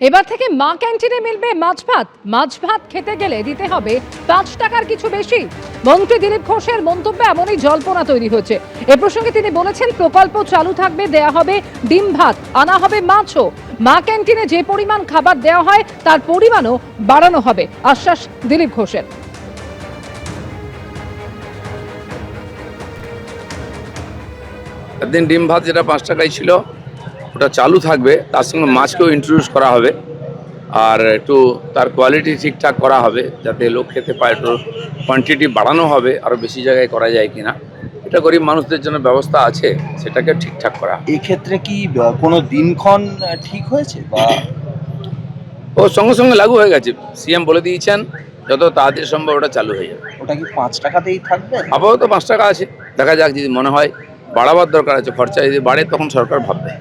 এবার থেকে মা ক্যান্টিনে মিলবে মাছ ভাত। মাছ ভাত খেতে গেলে দিতে হবে 5 টাকার কিছু বেশি। মন্ত্রী দিলীপ ঘোষের মন্তব্যে এমনই জল্পনা তৈরি হচ্ছে। এ প্রসঙ্গে তিনি বলেছেন, প্রকল্প চালু থাকবে, দেয়া হবে ডিম ভাত, আনা হবে মাছও। মা ক্যান্টিনে যে পরিমাণ খাবার দেওয়া হয় তার পরিমাণও বাড়ানো হবে, আশ্বাস দিলীপ ঘোষের। একদিন ডিম ভাত যেটা 5 টাকায় ছিল ওটা চালু থাকবে, তার সঙ্গে মাছকেও ইন্ট্রোডিউস করা হবে, আর একটু তার কোয়ালিটি ঠিকঠাক করা হবে যাতে লোক খেতে পায়। একটু কোয়ান্টিটি বাড়ানো হবে, আরও বেশি জায়গায় করা যায় কিনা, এটা গরিব মানুষদের জন্য ব্যবস্থা আছে, সেটাকে ঠিকঠাক করা। এই ক্ষেত্রে কি কোনো দিনক্ষণ ঠিক হয়েছে বা ও সঙ্গে সঙ্গে লাগু হয়ে গেছে, সিএম বলে দিয়েছেন যত তাড়াতাড়ি সম্ভব ওটা চালু হয়ে যাবে। ওটা কি 5 টাকাতেই থাকবে? আপাতত 5 টাকা আছে, দেখা যাক, যদি মনে হয় বাড়াবার দরকার আছে, খরচা যদি বাড়ে তখন সরকার ভাববে।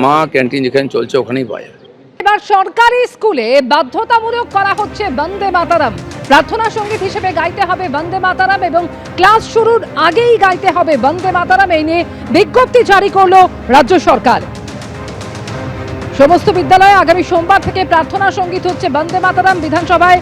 মা ক্যান্টিন যেখানে চলছে ওখানেই পাওয়া যাবে। এবার সরকারি স্কুলে বাধ্যতামূলক করা হচ্ছে বন্দে মাতারাম। প্রার্থনা সঙ্গীত হিসেবে গাইতে হবে বন্দে মাতারাম এবং ক্লাস শুরুর আগেই গাইতে হবে বন্দে মাতারাম। এই নিয়ে বিজ্ঞপ্তি জারি করলো রাজ্য সরকার। সমস্ত বিদ্যালয়ে আগামী সোমবার থেকে প্রার্থনা সঙ্গীত হচ্ছে বন্দে মাতারাম। বিধানসভায়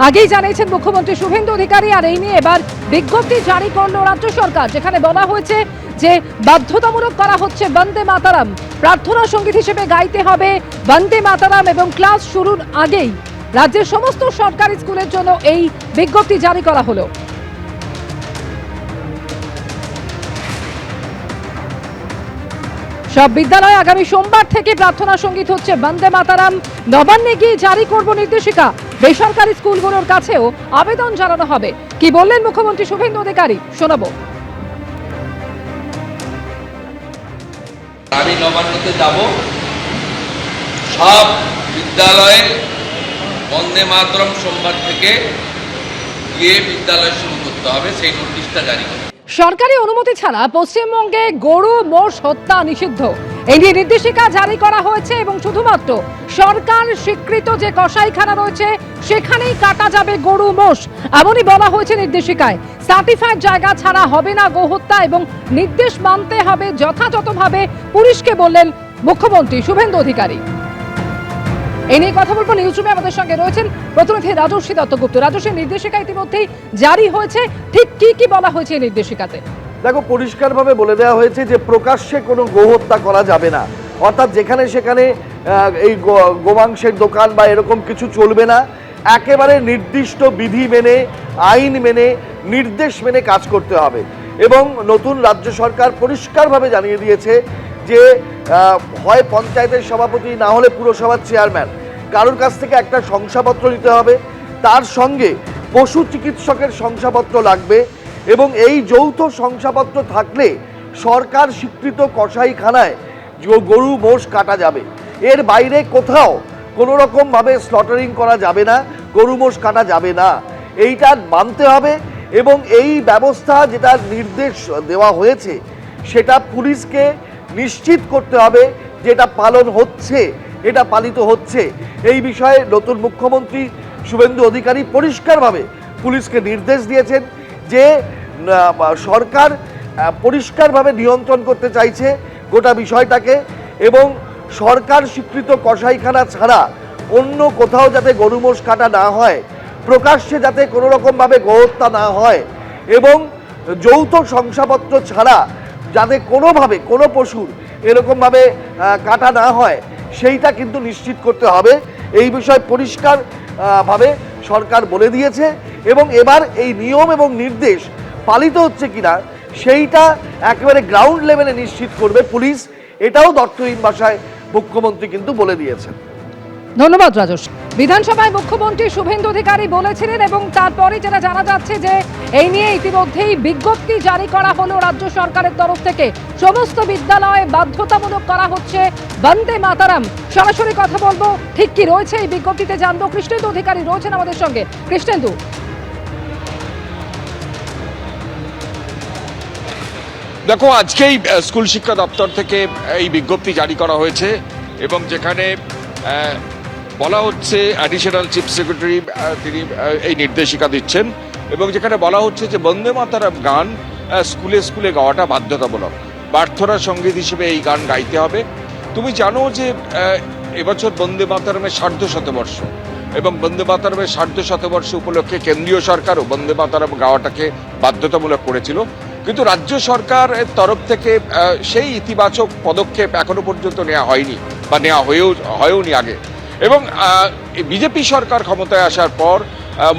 আগেই জানিয়েছেন মুখ্যমন্ত্রী শুভেন্দু অধিকারী, আর এই নিয়ে এবার বিজ্ঞপ্তি জারি করলো রাজ্য সরকার, যেখানে বলা হয়েছে যে বাধ্যতামূলক করা হচ্ছে বন্দে মাতারাম। প্রার্থনা সঙ্গীত হিসেবে গাইতে হবে বন্দে মাতারাম এবং ক্লাস শুরুর আগেই রাজ্যের সমস্ত সরকারি স্কুলের জন্য এই বিজ্ঞপ্তি জারি করা হলো। সব বিদ্যালয়ে আগামী সোমবার থেকে প্রার্থনা সঙ্গীত হচ্ছে বন্দে মাতারাম। নবান্নে গিয়ে জারি করব নির্দেশিকা। বেসরকারি স্কুলগুলোর কাছেও আবেদন জানানো হবে। কি বললেন মুখ্যমন্ত্রী শুভেন্দু অধিকারী, শোনাবো। আমি নবান্নতে যাব, সব বিদ্যালয়ে বন্দে মাতরম সোমবার থেকে গিয়ে বিদ্যালয় শুরু করতে হবে, সেই নোটিশটা জারি করবে। সরকারি অনুমতি ছাড়া পশ্চিমবঙ্গে গরু মোষ হত্যা নিষিদ্ধ, এই নিয়ে নির্দেশিকা জারি করা হয়েছে এবং শুধুমাত্র সরকার স্বীকৃত যে কসাইখানা রয়েছে সেখানেই কাটা যাবে গরু মোষ, এমনই বলা হয়েছে নির্দেশিকায়। সার্টিফাইড জায়গা ছাড়া হবে না গোহত্যা এবং নির্দেশ মানতে হবে যথাযথভাবে, পুলিশকে বললেন মুখ্যমন্ত্রী শুভেন্দু অধিকারী। এই নিয়ে কথা বলবো নিউজ রুমে, আমাদের সঙ্গে রয়েছেন প্রতিনিধি রাজস্বী দত্তগুপ্ত। রাজস্বী, নির্দেশিকা ইতিমধ্যেই জারি হয়েছে, ঠিক কি কি বলা হয়েছে এই নির্দেশিকাতে? দেখো, পরিষ্কারভাবে বলে দেওয়া হয়েছে যে প্রকাশ্যে কোনো গোহত্যা করা যাবে না, অর্থাৎ যেখানে সেখানে এই গোমাংসের দোকান বা এরকম কিছু চলবে না। একেবারে নির্দিষ্ট বিধি মেনে, আইন মেনে, নির্দেশ মেনে কাজ করতে হবে। এবং নতুন রাজ্য সরকার পরিষ্কারভাবে জানিয়ে দিয়েছে যে হয় পঞ্চায়েতের সভাপতি, না হলে পুরসভার চেয়ারম্যান, কারোর কাছ থেকে একটা শংসাপত্র নিতে হবে, তার সঙ্গে পশু চিকিৎসকের শংসাপত্র লাগবে এবং এই যৌথ শংসাপত্র থাকলে সরকার স্বীকৃত কসাইখানায় গরু মোষ কাটা যাবে। এর বাইরে কোথাও কোনো রকমভাবে স্লটারিং করা যাবে না, গরু মোষ কাটা যাবে না, এইটা মানতে হবে। এবং এই ব্যবস্থা যেটা নির্দেশ দেওয়া হয়েছে সেটা পুলিশকে নিশ্চিত করতে হবে যে এটা পালন হচ্ছে, এটা পালিত হচ্ছে। এই বিষয়ে নতুন মুখ্যমন্ত্রী শুভেন্দু অধিকারী পরিষ্কারভাবে পুলিশকে নির্দেশ দিয়েছেন যে সরকার পরিষ্কারভাবে নিয়ন্ত্রণ করতে চাইছে গোটা বিষয়টাকে এবং সরকার স্বীকৃত কসাইখানা ছাড়া অন্য কোথাও যাতে গরু মোষ কাটা না হয়, প্রকাশ্যে যাতে কোনো রকমভাবে গোহত্যা না হয় এবং যৌথ শংসাপত্র ছাড়া যাতে কোনোভাবে কোনো পশুর এরকমভাবে কাটা না হয়, সেইটা কিন্তু নিশ্চিত করতে হবে। এই বিষয়ে পরিষ্কার ভাবে সরকার বলে দিয়েছে এবং এবার এই নিয়ম এবং নির্দেশ পালিত হচ্ছে কিনা সেইটা একেবারে গ্রাউন্ড লেভেলে নিশ্চিত করবে পুলিশ, এটাও দর্থহীন ভাষায় মুখ্যমন্ত্রী কিন্তু বলে দিয়েছেন। ধন্যবাদ রাজস্বী। বিধানসভায় মুখ্যমন্ত্রী শুভেন্দু অধিকারী বলেছিলেন এবং তারপরে যেটা জানা যাচ্ছে যে এই নিয়ে ইতিমধ্যেই বিজ্ঞপ্তি জারি করা হলো রাজ্য সরকারের তরফ থেকে। সমস্ত বিদ্যালয়ে বাধ্যতামূলক করা হচ্ছে বন্দে মাতারাম। সরাসরি কথা বলবো, ঠিক কি রয়েছে এই বিজ্ঞপ্তিতে জানবো। কৃষ্ণেন্দু অধিকারী রয়েছেন আমাদের সঙ্গে। কৃষ্ণেন্দু, দেখো, আজকেই স্কুল শিক্ষা দপ্তর থেকে এই বিজ্ঞপ্তি জারি করা হয়েছে এবং যেখানে বলা হচ্ছে অ্যাডিশনাল চিফ সেক্রেটারি তিনি এই নির্দেশিকা দিচ্ছেন এবং যেখানে বলা হচ্ছে যে বন্দে মাতরম গান স্কুলে স্কুলে গাওয়াটা বাধ্যতামূলক। প্রার্থনা সঙ্গীত হিসেবে এই গান গাইতে হবে। তুমি জানো যে এবছর বন্দে মাতরমের ১৫০ এবং বন্দে মাতরমের ১৫০ উপলক্ষে কেন্দ্রীয় সরকারও বন্দে মাতরম গাওয়াটাকে বাধ্যতামূলক করেছিল, কিন্তু রাজ্য সরকারের তরফ থেকে সেই ইতিবাচক পদক্ষেপ এখনো পর্যন্ত নেওয়া হয়নি বা নেওয়া হয়েওনি আগে। এবং বিজেপি সরকার ক্ষমতায় আসার পর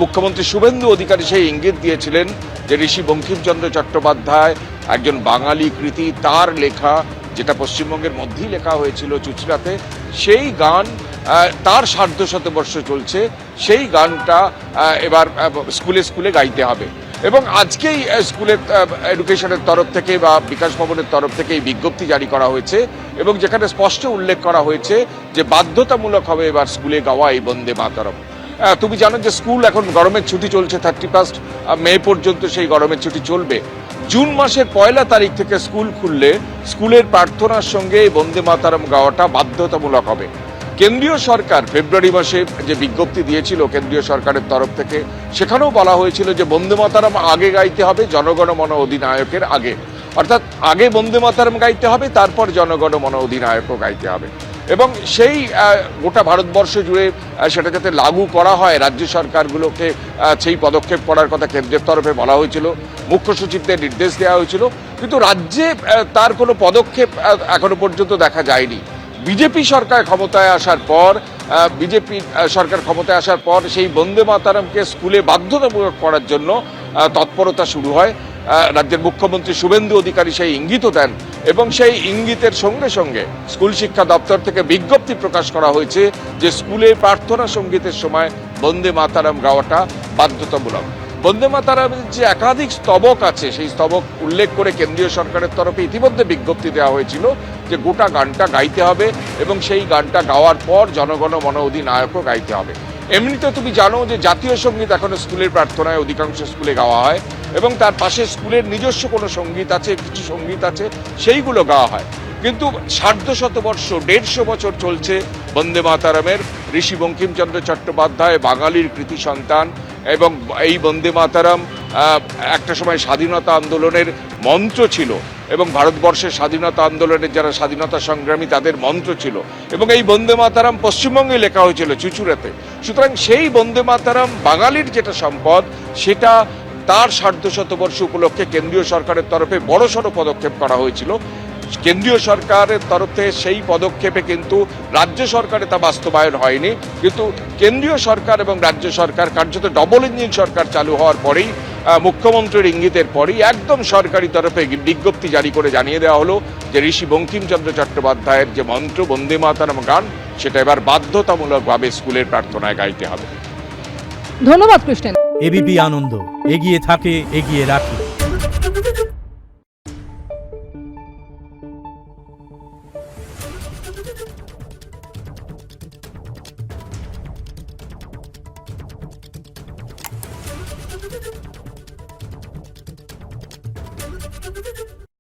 মুখ্যমন্ত্রী শুভেন্দু অধিকারী সেই ইঙ্গিত দিয়েছিলেন যে ঋষি বঙ্কিমচন্দ্র চট্টোপাধ্যায় একজন বাঙালি কৃতি, তার লেখা, যেটা পশ্চিমবঙ্গের মধ্যেই লেখা হয়েছিল চুঁচুড়াতে, সেই গান তার ১৫০ চলছে, সেই গানটা এবার স্কুলে স্কুলে গাইতে হবে। এবং আজকেই স্কুলের এডুকেশনের তরফ থেকে বা বিকাশ ভবনের তরফ থেকে এই বিজ্ঞপ্তি জারি করা হয়েছে এবং যেখানে স্পষ্ট উল্লেখ করা হয়েছে যে বাধ্যতামূলক হবে এবার স্কুলে গাওয়া এই বন্দে মাতরম। তুমি জানো যে স্কুল এখন গরমের ছুটি চলছে, 31 মে পর্যন্ত সেই গরমের ছুটি চলবে। জুন মাসের 1 তারিখ থেকে স্কুল খুললে স্কুলের প্রার্থনার সঙ্গে এই বন্দে মাতরম গাওয়াটা বাধ্যতামূলক হবে। কেন্দ্রীয় সরকার ফেব্রুয়ারি মাসে যে বিজ্ঞপ্তি দিয়েছিল কেন্দ্রীয় সরকারের তরফ থেকে, সেখানেও বলা হয়েছিল যে বন্দে মাতরম আগে গাইতে হবে জনগণ মন অধিনায়কের আগে, অর্থাৎ আগে বন্দে মাতরম গাইতে হবে, তারপর জনগণ মন অধিনায়কও গাইতে হবে। এবং সেই গোটা ভারতবর্ষ জুড়ে সেটা যাতে লাগু করা হয়, রাজ্য সরকারগুলোকে সেই পদক্ষেপ করার কথা কেন্দ্রের তরফে বলা হয়েছিল, মুখ্য সচিবদের নির্দেশ দেওয়া হয়েছিল, কিন্তু রাজ্যে তার কোনো পদক্ষেপ এখনো পর্যন্ত দেখা যায়নি। বিজেপি সরকার ক্ষমতায় আসার পর সেই বন্দে মাতরমকে স্কুলে বাধ্যতামূলক করার জন্য তৎপরতা শুরু হয়। রাজ্যের মুখ্যমন্ত্রী শুভেন্দু অধিকারী সেই ইঙ্গিতও দেন এবং সেই ইঙ্গিতের সঙ্গে সঙ্গে স্কুল শিক্ষা দপ্তর থেকে বিজ্ঞপ্তি প্রকাশ করা হয়েছে যে স্কুলে প্রার্থনা সঙ্গীতের সময় বন্দে মাতরম গাওয়াটা বাধ্যতামূলক। বন্দে মাতরমের যে একাধিক স্তবক আছে, সেই স্তবক উল্লেখ করে কেন্দ্রীয় সরকারের তরফে ইতিমধ্যে বিজ্ঞপ্তি দেওয়া হয়েছিল যে গোটা গানটা গাইতে হবে এবং সেই গানটা গাওয়ার পর জনগণ মন অধিনায়কও গাইতে হবে। এমনিতে তুমি জানো যে জাতীয় সঙ্গীত এখনো স্কুলের প্রার্থনায় অধিকাংশ স্কুলে গাওয়া হয় এবং তার পাশে স্কুলের নিজস্ব কোনো সঙ্গীত আছে, কিছু সঙ্গীত আছে, সেইগুলো গাওয়া হয়। কিন্তু ১৫০ বছর চলছে বন্দে মাতরমের। ঋষি বঙ্কিমচন্দ্র চট্টোপাধ্যায় বাঙালির কৃতি সন্তান এবং এই বন্দে মাতরম একটা সময় স্বাধীনতা আন্দোলনের মন্ত্র ছিল এবং ভারতবর্ষের স্বাধীনতা আন্দোলনের যারা স্বাধীনতা সংগ্রামী তাদের মন্ত্র ছিল এবং এই বন্দে মাতরম পশ্চিমবঙ্গে লেখা হয়েছিল চুঁচুড়াতে। সুতরাং সেই বন্দে মাতরম বাঙালির যেটা সম্পদ, সেটা তার ১৫০ উপলক্ষে কেন্দ্রীয় সরকারের তরফে বড়সড় পদক্ষেপ করা হয়েছিল। কেন্দ্রীয় সরকারের তরফ থেকে সেই পদক্ষেপে কিন্তু রাজ্য সরকারে তা বাস্তবায়ন হয়নি, কিন্তু কেন্দ্রীয় সরকার এবং রাজ্য সরকার কার্যত ডবল ইঞ্জিন সরকার চালু হওয়ার পরেই মুখ্যমন্ত্রীর ইঙ্গিতের পরেই একদম সরকারি তরফে বিজ্ঞপ্তি জারি করে জানিয়ে দেওয়া হলো যে ঋষি বঙ্কিমচন্দ্র চট্টোপাধ্যায়ের যে মন্ত্র বন্দে মাতরম গান, সেটা এবার বাধ্যতামূলকভাবে স্কুলের প্রার্থনায় গাইতে হবে। ধন্যবাদ কৃষ্ণেন। এবিপি আনন্দ, এগিয়ে থাকে, এগিয়ে রাখে।